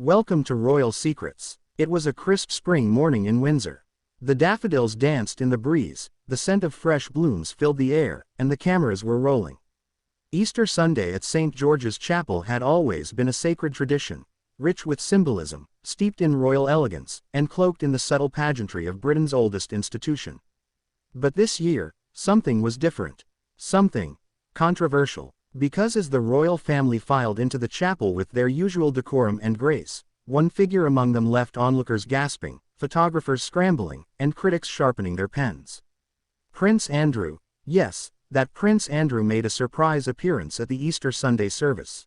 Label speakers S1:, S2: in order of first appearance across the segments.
S1: Welcome to Royal Secrets. It was a crisp spring morning in Windsor. The daffodils danced in the breeze, the scent of fresh blooms filled the air, and the cameras were rolling. Easter Sunday at St. George's Chapel had always been a sacred tradition, rich with symbolism, steeped in royal elegance, and cloaked in the subtle pageantry of Britain's oldest institution. But this year, something was different. Something controversial. Because as the royal family filed into the chapel with their usual decorum and grace, one figure among them left onlookers gasping, photographers scrambling, and critics sharpening their pens. Prince Andrew. Yes, that Prince Andrew made a surprise appearance at the Easter Sunday service.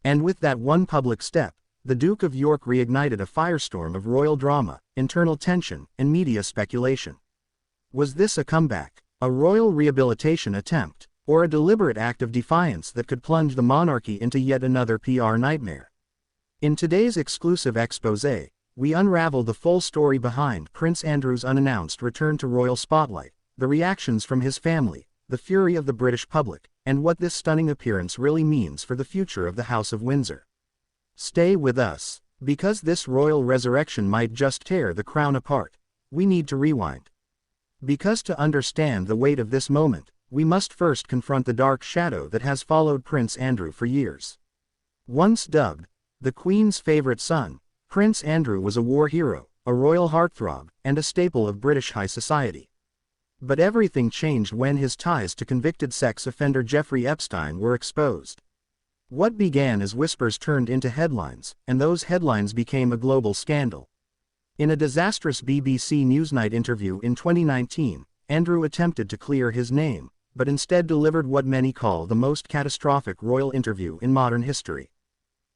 S1: And with that one public step, the Duke of York reignited a firestorm of royal drama, internal tension, and media speculation. Was this a comeback, a royal rehabilitation attempt, or a deliberate act of defiance that could plunge the monarchy into yet another PR nightmare? In today's exclusive exposé, we unravel the full story behind Prince Andrew's unannounced return to royal spotlight, the reactions from his family, the fury of the British public, and what this stunning appearance really means for the future of the House of Windsor. Stay with us, because this royal resurrection might just tear the crown apart. We need to rewind. Because to understand the weight of this moment, we must first confront the dark shadow that has followed Prince Andrew for years. Once dubbed the Queen's favorite son, Prince Andrew was a war hero, a royal heartthrob, and a staple of British high society. But everything changed when his ties to convicted sex offender Jeffrey Epstein were exposed. What began as whispers turned into headlines, and those headlines became a global scandal. In a disastrous BBC Newsnight interview in 2019, Andrew attempted to clear his name, but instead delivered what many call the most catastrophic royal interview in modern history.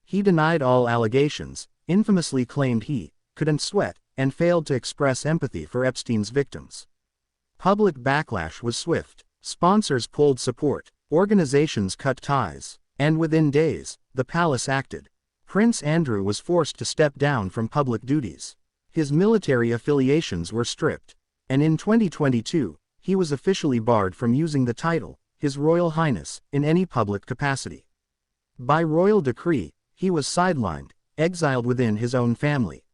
S1: He denied all allegations, infamously claimed he couldn't sweat, and failed to express empathy for Epstein's victims. Public backlash was swift. Sponsors pulled support, organizations cut ties, and within days, the palace acted. Prince Andrew was forced to step down from public duties. His military affiliations were stripped, and in 2022, he was officially barred from using the title, His Royal Highness, in any public capacity. By royal decree, he was sidelined, exiled within his own family.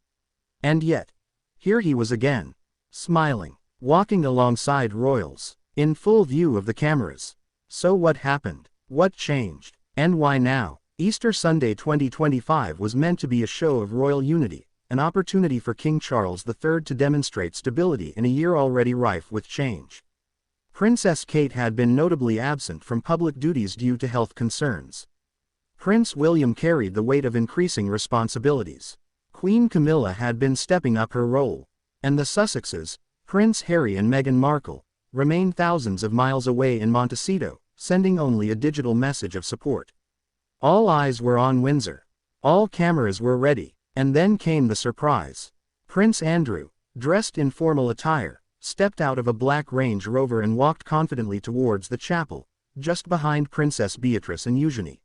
S1: And yet, here he was again, smiling, walking alongside royals, in full view of the cameras. So what happened? What changed? And why now? Easter Sunday 2025 was meant to be a show of royal unity, an opportunity for King Charles III to demonstrate stability in a year already rife with change. Princess Kate had been notably absent from public duties due to health concerns. Prince William carried the weight of increasing responsibilities. Queen Camilla had been stepping up her role. And the Sussexes, Prince Harry and Meghan Markle, remained thousands of miles away in Montecito, sending only a digital message of support. All eyes were on Windsor. All cameras were ready. And then came the surprise. Prince Andrew, dressed in formal attire, stepped out of a black Range Rover and walked confidently towards the chapel, just behind Princess Beatrice and Eugenie.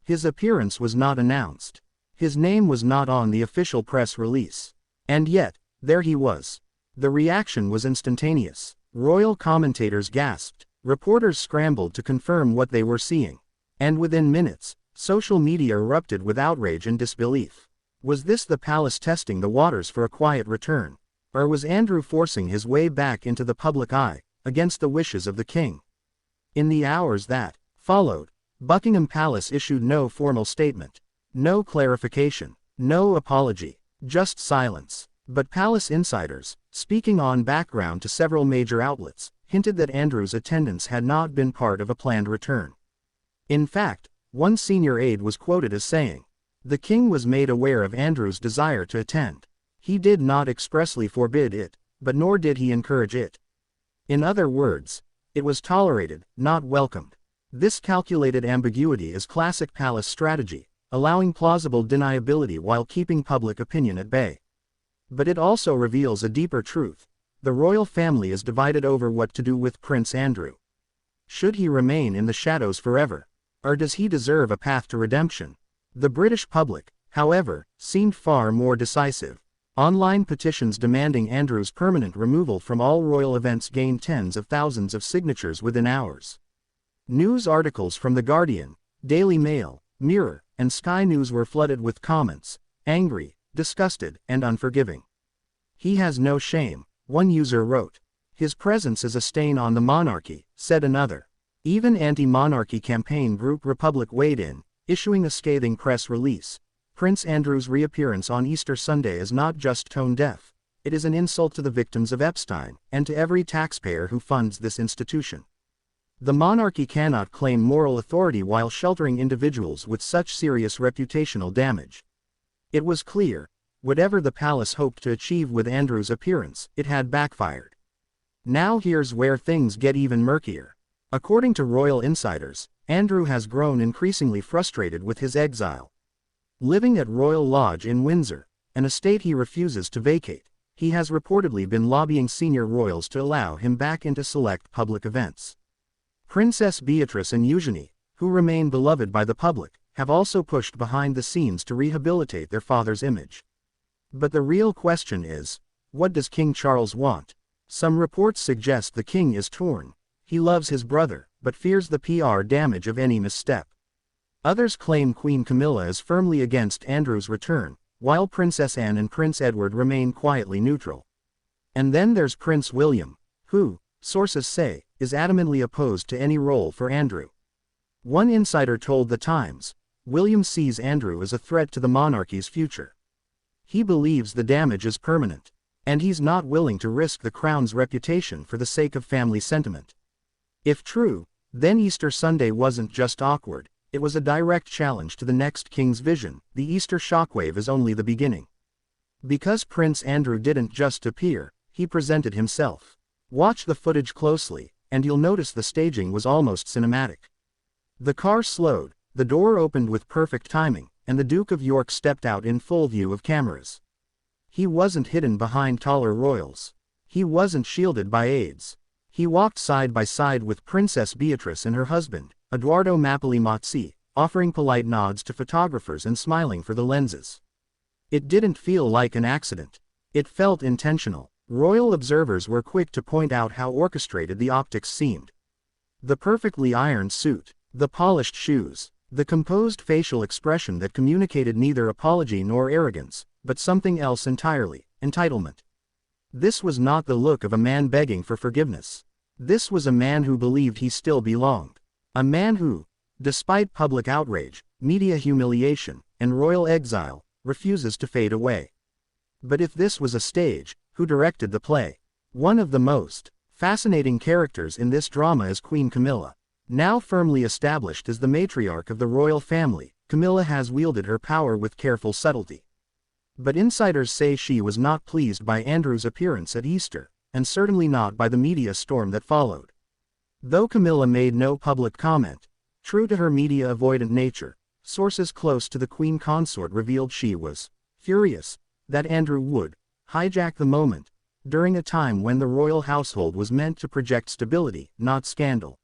S1: His appearance was not announced. His name was not on the official press release. And yet, there he was. The reaction was instantaneous. Royal commentators gasped, reporters scrambled to confirm what they were seeing. And within minutes, social media erupted with outrage and disbelief. Was this the palace testing the waters for a quiet return? Or was Andrew forcing his way back into the public eye, against the wishes of the king? In the hours that followed, Buckingham Palace issued no formal statement, no clarification, no apology, just silence. But palace insiders, speaking on background to several major outlets, hinted that Andrew's attendance had not been part of a planned return. In fact, one senior aide was quoted as saying, "The king was made aware of Andrew's desire to attend. He did not expressly forbid it, but nor did he encourage it." In other words, it was tolerated, not welcomed. This calculated ambiguity is classic palace strategy, allowing plausible deniability while keeping public opinion at bay. But it also reveals a deeper truth. The royal family is divided over what to do with Prince Andrew. Should he remain in the shadows forever? Or does he deserve a path to redemption? The British public, however, seemed far more decisive. Online petitions demanding Andrew's permanent removal from all royal events gained tens of thousands of signatures within hours. News articles from The Guardian, Daily Mail, Mirror, and Sky News were flooded with comments. angry, disgusted, and unforgiving. He has no shame, one user wrote. His presence is a stain on the monarchy, said another. Even anti-monarchy campaign group Republic weighed in, issuing a scathing press release. Prince Andrew's reappearance on Easter Sunday is not just tone deaf, it is an insult to the victims of Epstein, and to every taxpayer who funds this institution. The monarchy cannot claim moral authority while sheltering individuals with such serious reputational damage. It was clear, whatever the palace hoped to achieve with Andrew's appearance, it had backfired. Now here's where things get even murkier. According to royal insiders, Andrew has grown increasingly frustrated with his exile. Living at Royal Lodge in Windsor, an estate he refuses to vacate, he has reportedly been lobbying senior royals to allow him back into select public events. Princess Beatrice and Eugenie, who remain beloved by the public, have also pushed behind the scenes to rehabilitate their father's image. But the real question is, what does King Charles want? Some reports suggest the king is torn. He loves his brother, but fears the PR damage of any misstep. Others claim Queen Camilla is firmly against Andrew's return, while Princess Anne and Prince Edward remain quietly neutral. And then there's Prince William, who, sources say, is adamantly opposed to any role for Andrew. One insider told The Times, William sees Andrew as a threat to the monarchy's future. He believes the damage is permanent, and he's not willing to risk the crown's reputation for the sake of family sentiment. If true, then Easter Sunday wasn't just awkward, it was a direct challenge to the next king's vision. The Easter shockwave is only the beginning. Because Prince Andrew didn't just appear, he presented himself. Watch the footage closely, and you'll notice the staging was almost cinematic. The car slowed, the door opened with perfect timing, and the Duke of York stepped out in full view of cameras. He wasn't hidden behind taller royals. He wasn't shielded by aides. He walked side by side with Princess Beatrice and her husband, Edoardo Mappili-Mozzi, offering polite nods to photographers and smiling for the lenses. It didn't feel like an accident. It felt intentional. Royal observers were quick to point out how orchestrated the optics seemed. The perfectly ironed suit, the polished shoes, the composed facial expression that communicated neither apology nor arrogance, but something else entirely, entitlement. This was not the look of a man begging for forgiveness. This was a man who believed he still belonged. A man who, despite public outrage, media humiliation, and royal exile, refuses to fade away. But if this was a stage, who directed the play? One of the most fascinating characters in this drama is Queen Camilla. Now firmly established as the matriarch of the royal family, Camilla has wielded her power with careful subtlety. But insiders say she was not pleased by Andrew's appearance at Easter, and certainly not by the media storm that followed. Though Camilla made no public comment, true to her media-avoidant nature, sources close to the Queen Consort revealed she was furious that Andrew would hijack the moment, during a time when the royal household was meant to project stability, not scandal.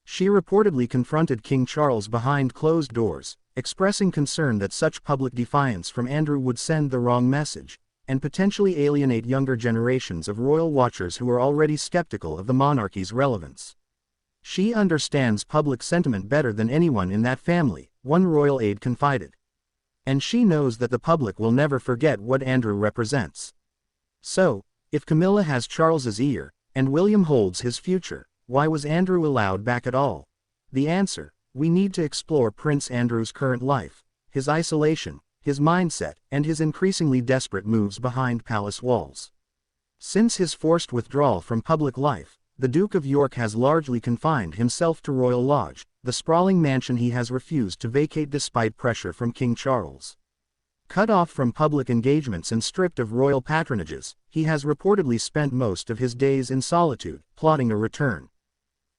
S1: She reportedly confronted King Charles behind closed doors, expressing concern that such public defiance from Andrew would send the wrong message, and potentially alienate younger generations of royal watchers who are already skeptical of the monarchy's relevance. She understands public sentiment better than anyone in that family, one royal aide confided. And she knows that the public will never forget what Andrew represents. So, if Camilla has Charles's ear, and William holds his future, why was Andrew allowed back at all? The answer: we need to explore Prince Andrew's current life, his isolation, his mindset, and his increasingly desperate moves behind palace walls. Since his forced withdrawal from public life, the Duke of York has largely confined himself to Royal Lodge, the sprawling mansion he has refused to vacate despite pressure from King Charles. Cut off from public engagements and stripped of royal patronages, he has reportedly spent most of his days in solitude, plotting a return.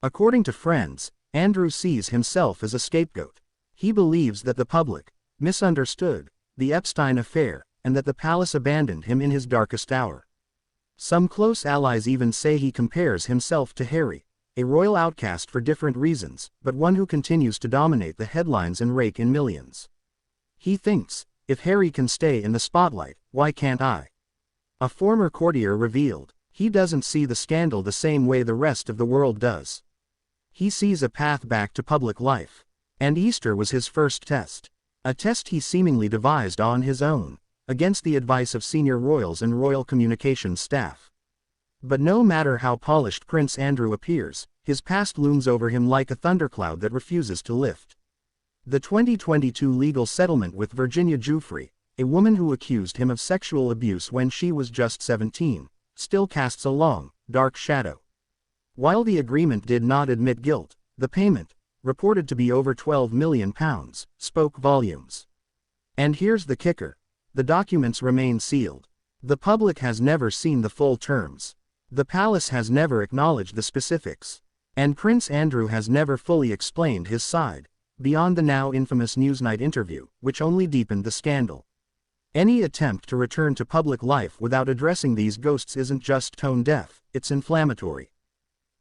S1: According to friends, Andrew sees himself as a scapegoat. He believes that the public misunderstood the Epstein affair, and that the palace abandoned him in his darkest hour. Some close allies even say he compares himself to Harry, a royal outcast for different reasons, but one who continues to dominate the headlines and rake in millions. He thinks, if Harry can stay in the spotlight, why can't I? A former courtier revealed, he doesn't see the scandal the same way the rest of the world does. He sees a path back to public life. And Easter was his first test. A test he seemingly devised on his own, against the advice of senior royals and royal communications staff. But no matter how polished Prince Andrew appears, his past looms over him like a thundercloud that refuses to lift. The 2022 legal settlement with Virginia Giuffre, a woman who accused him of sexual abuse when she was just 17, still casts a long, dark shadow. While the agreement did not admit guilt, the payment, reported to be over £12 million, spoke volumes. And here's the kicker. The documents remain sealed. The public has never seen the full terms. The palace has never acknowledged the specifics. And Prince Andrew has never fully explained his side, beyond the now infamous Newsnight interview, which only deepened the scandal. Any attempt to return to public life without addressing these ghosts isn't just tone-deaf, it's inflammatory.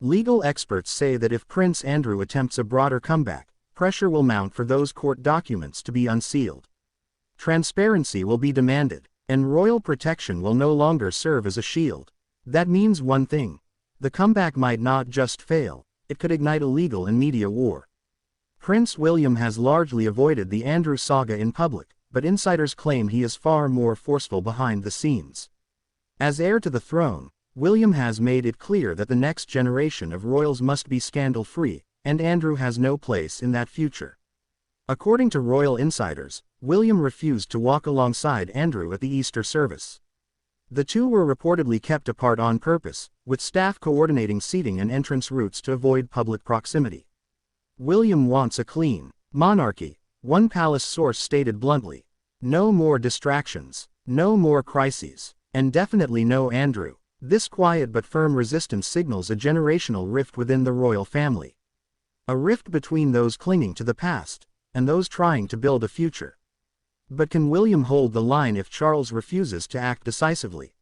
S1: Legal experts say that if Prince Andrew attempts a broader comeback, pressure will mount for those court documents to be unsealed. Transparency will be demanded, and royal protection will no longer serve as a shield. That means one thing. The comeback might not just fail, it could ignite a legal and media war. Prince William has largely avoided the Andrew saga in public, but insiders claim he is far more forceful behind the scenes. As heir to the throne, William has made it clear that the next generation of royals must be scandal-free, and Andrew has no place in that future. According to royal insiders, William refused to walk alongside Andrew at the Easter service. The two were reportedly kept apart on purpose, with staff coordinating seating and entrance routes to avoid public proximity. William wants a clean monarchy, one palace source stated bluntly. No more distractions, no more crises, and definitely no Andrew. This quiet but firm resistance signals a generational rift within the royal family. A rift between those clinging to the past, and those trying to build a future. But can William hold the line if Charles refuses to act decisively?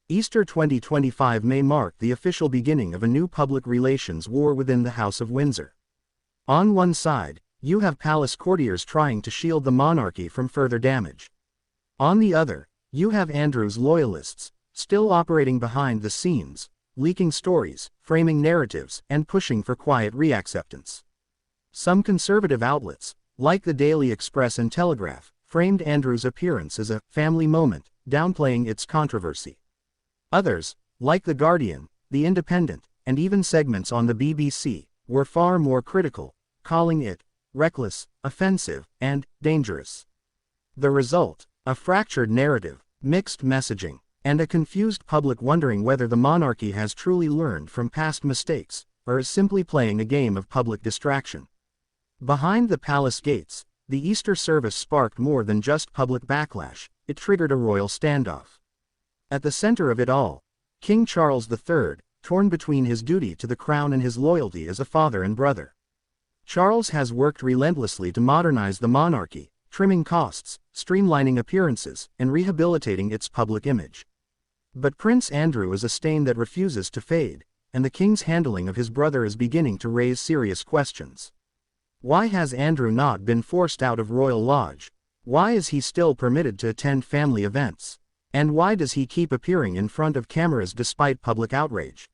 S1: Easter 2025 may mark the official beginning of a new public relations war within the House of Windsor. On one side, you have palace courtiers trying to shield the monarchy from further damage. On the other, you have Andrew's loyalists, still operating behind the scenes, leaking stories, framing narratives, and pushing for quiet reacceptance. Some conservative outlets, like the Daily Express and Telegraph, framed Andrew's appearance as a family moment, downplaying its controversy. Others, like The Guardian, The Independent, and even segments on the BBC, were far more critical, calling it reckless, offensive, and dangerous. The result, a fractured narrative, mixed messaging, and a confused public wondering whether the monarchy has truly learned from past mistakes, or is simply playing a game of public distraction. Behind the palace gates, the Easter service sparked more than just public backlash, it triggered a royal standoff. At the center of it all, King Charles III, torn between his duty to the crown and his loyalty as a father and brother. Charles has worked relentlessly to modernize the monarchy, trimming costs, streamlining appearances, and rehabilitating its public image. But Prince Andrew is a stain that refuses to fade, and the king's handling of his brother is beginning to raise serious questions. Why has Andrew not been forced out of Royal Lodge? Why is he still permitted to attend family events? And why does he keep appearing in front of cameras despite public outrage?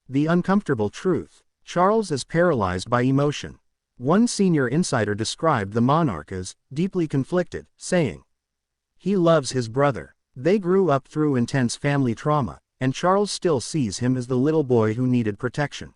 S1: The uncomfortable truth: Charles is paralyzed by emotion. One senior insider described the monarch as deeply conflicted, saying, "He loves his brother. They grew up through intense family trauma, and Charles still sees him as the little boy who needed protection."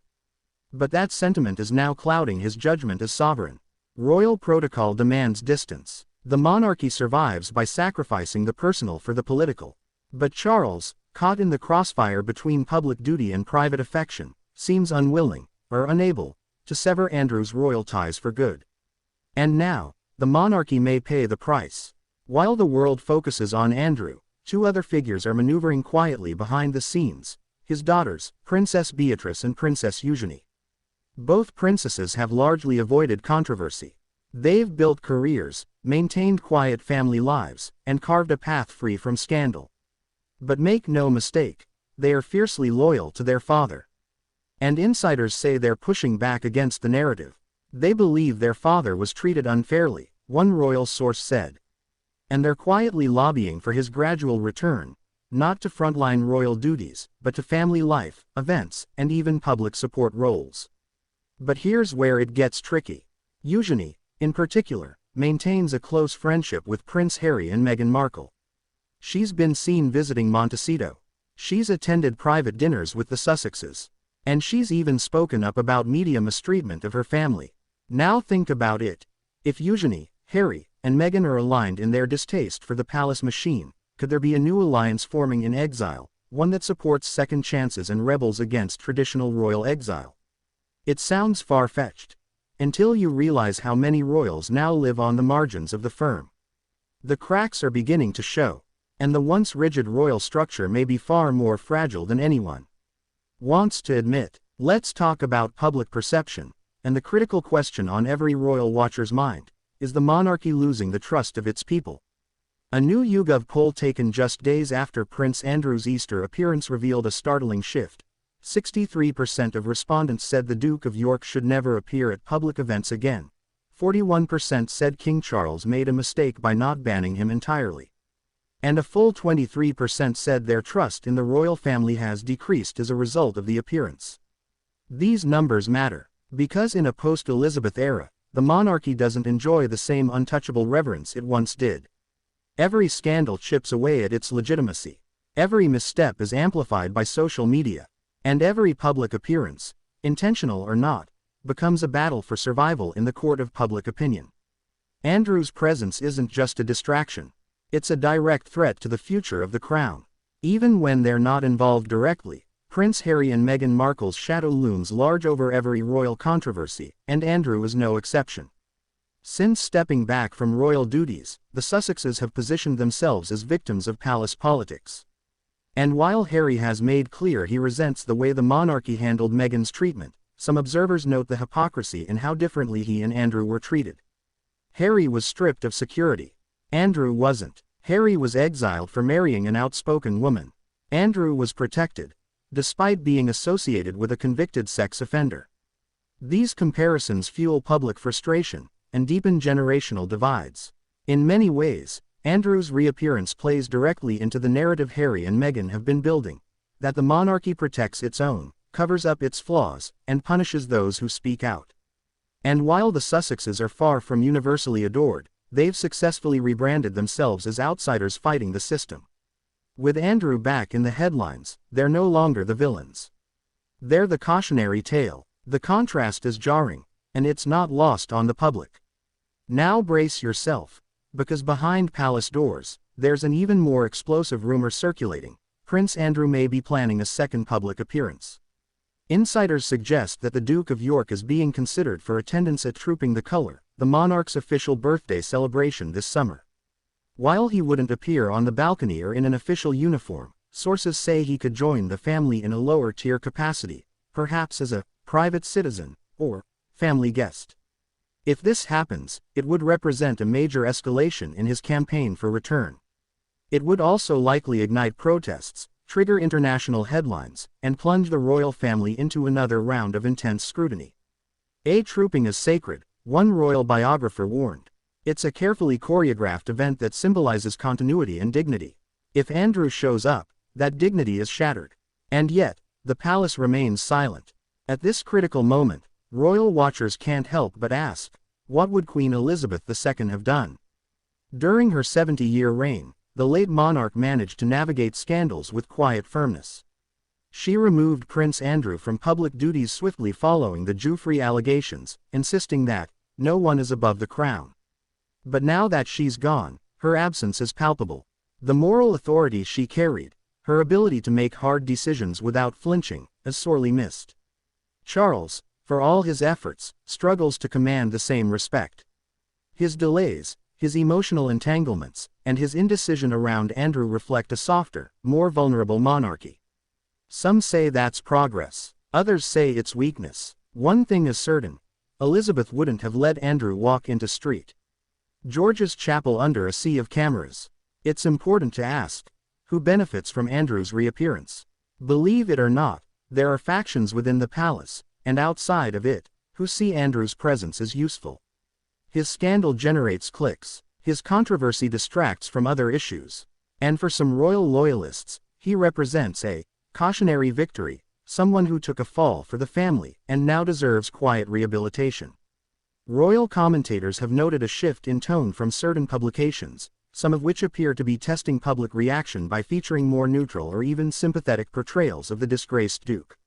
S1: But that sentiment is now clouding his judgment as sovereign. Royal protocol demands distance. The monarchy survives by sacrificing the personal for the political. But Charles, caught in the crossfire between public duty and private affection, seems unwilling, or unable, to sever Andrew's royal ties for good. And now, the monarchy may pay the price. While the world focuses on Andrew, two other figures are maneuvering quietly behind the scenes: his daughters, Princess Beatrice and Princess Eugenie. Both princesses have largely avoided controversy. They've built careers, maintained quiet family lives, and carved a path free from scandal. But make no mistake, they are fiercely loyal to their father. And insiders say they're pushing back against the narrative. They believe their father was treated unfairly, one royal source said. And they're quietly lobbying for his gradual return, not to frontline royal duties, but to family life, events, and even public support roles. But here's where it gets tricky. Eugenie, in particular, maintains a close friendship with Prince Harry and Meghan Markle. She's been seen visiting Montecito. She's attended private dinners with the Sussexes. And she's even spoken up about media mistreatment of her family. Now think about it. If Eugenie, Harry, and Meghan are aligned in their distaste for the palace machine, could there be a new alliance forming in exile, one that supports second chances and rebels against traditional royal exile? It sounds far-fetched. Until you realize how many royals now live on the margins of the firm. The cracks are beginning to show, and the once rigid royal structure may be far more fragile than anyone wants to admit. Let's talk about public perception, and the critical question on every royal watcher's mind: is the monarchy losing the trust of its people? A new YouGov poll taken just days after Prince Andrew's Easter appearance revealed a startling shift. 63% of respondents said the Duke of York should never appear at public events again. 41% said King Charles made a mistake by not banning him entirely. And a full 23% said their trust in the royal family has decreased as a result of the appearance. These numbers matter, because in a post-Elizabeth era, the monarchy doesn't enjoy the same untouchable reverence it once did. Every scandal chips away at its legitimacy. Every misstep is amplified by social media. And every public appearance, intentional or not, becomes a battle for survival in the court of public opinion. Andrew's presence isn't just a distraction. It's a direct threat to the future of the crown. Even when they're not involved directly, Prince Harry and Meghan Markle's shadow looms large over every royal controversy, and Andrew is no exception. Since stepping back from royal duties, the Sussexes have positioned themselves as victims of palace politics. And while Harry has made clear he resents the way the monarchy handled Meghan's treatment, some observers note the hypocrisy in how differently he and Andrew were treated. Harry was stripped of security. Andrew wasn't. Harry was exiled for marrying an outspoken woman. Andrew was protected, despite being associated with a convicted sex offender. These comparisons fuel public frustration and deepen generational divides. In many ways, Andrew's reappearance plays directly into the narrative Harry and Meghan have been building, that the monarchy protects its own, covers up its flaws, and punishes those who speak out. And while the Sussexes are far from universally adored, they've successfully rebranded themselves as outsiders fighting the system. With Andrew back in the headlines, they're no longer the villains. They're the cautionary tale. The contrast is jarring, and it's not lost on the public. Now brace yourself, because behind palace doors, there's an even more explosive rumor circulating. Prince Andrew may be planning a second public appearance. Insiders suggest that the Duke of York is being considered for attendance at Trooping the Colour, the monarch's official birthday celebration this summer. While he wouldn't appear on the balcony or in an official uniform, sources say he could join the family in a lower-tier capacity, perhaps as a private citizen or family guest. If this happens, it would represent a major escalation in his campaign for return. It would also likely ignite protests, trigger international headlines, and plunge the royal family into another round of intense scrutiny. Trooping is sacred, one royal biographer warned. It's a carefully choreographed event that symbolizes continuity and dignity. If Andrew shows up, that dignity is shattered. And yet, the palace remains silent. At this critical moment, royal watchers can't help but ask, what would Queen Elizabeth II have done? During her 70-year reign, the late monarch managed to navigate scandals with quiet firmness. She removed Prince Andrew from public duties swiftly following the Joffrey allegations, insisting that no one is above the crown. But now that she's gone, her absence is palpable. The moral authority she carried, her ability to make hard decisions without flinching, is sorely missed. Charles, for all his efforts, struggles to command the same respect. His delays, his emotional entanglements, and his indecision around Andrew reflect a softer, more vulnerable monarchy. Some say that's progress, others say it's weakness. One thing is certain: Elizabeth wouldn't have let Andrew walk into St. George's Chapel under a sea of cameras. It's important to ask, who benefits from Andrew's reappearance? Believe it or not, there are factions within the palace, and outside of it, who see Andrew's presence as useful. His scandal generates clicks, his controversy distracts from other issues, and for some royal loyalists, he represents a cautionary victory, someone who took a fall for the family and now deserves quiet rehabilitation. Royal commentators have noted a shift in tone from certain publications, some of which appear to be testing public reaction by featuring more neutral or even sympathetic portrayals of the disgraced Duke.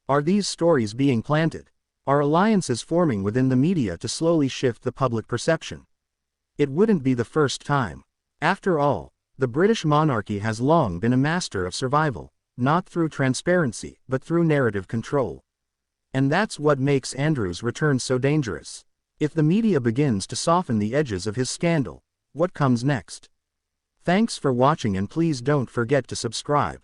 S1: Are these stories being planted? Are alliances forming within the media to slowly shift the public perception? It wouldn't be the first time. After all, the British monarchy has long been a master of survival, not through transparency, but through narrative control. And that's what makes Andrew's return so dangerous. If the media begins to soften the edges of his scandal, what comes next? Thanks for watching, and please don't forget to subscribe.